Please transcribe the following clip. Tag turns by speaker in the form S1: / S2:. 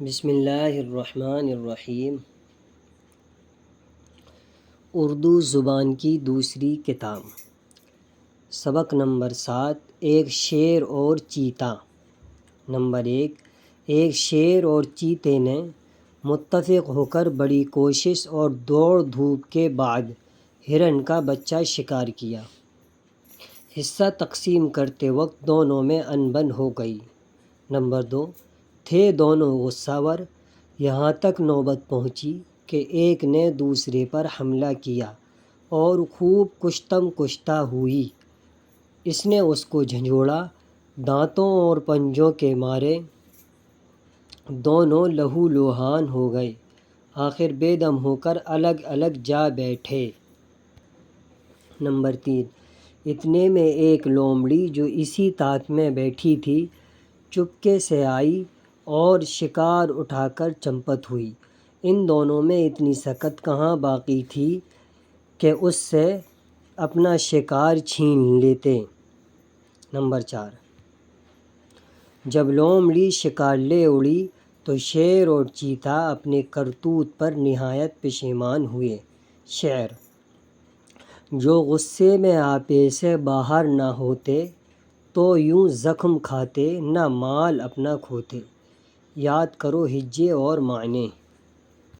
S1: بسم اللہ الرحمن الرحیم۔ اردو زبان کی دوسری کتاب، سبق نمبر 7، ایک شیر اور چیتا۔ نمبر 1، ایک شیر اور چیتے نے متفق ہو کر بڑی کوشش اور دوڑ دھوپ کے بعد ہرن کا بچہ شکار کیا۔ حصہ تقسیم کرتے وقت دونوں میں انبن ہو گئی۔ نمبر 2، تھے دونوں غصہ ور، یہاں تک نوبت پہنچی کہ ایک نے دوسرے پر حملہ کیا اور خوب کشتم کشتہ ہوئی۔ اس نے اس کو جھنجھوڑا، دانتوں اور پنجوں کے مارے دونوں لہو لوہان ہو گئے، آخر بے دم ہو کر الگ الگ جا بیٹھے۔ نمبر 3، اتنے میں ایک لومڑی جو اسی طاق میں بیٹھی تھی چپکے سے آئی اور شکار اٹھا کر چمپت ہوئی۔ ان دونوں میں اتنی سکت کہاں باقی تھی کہ اس سے اپنا شکار چھین لیتے۔ نمبر 4، جب لومڑی شکار لے اڑی تو شیر اور چیتا اپنے کرتوت پر نہایت پشیمان ہوئے۔ شعر: جو غصے میں آپے سے باہر نہ ہوتے، تو یوں زخم کھاتے نہ مال اپنا کھوتے۔ یاد کرو ہجے اور معنی۔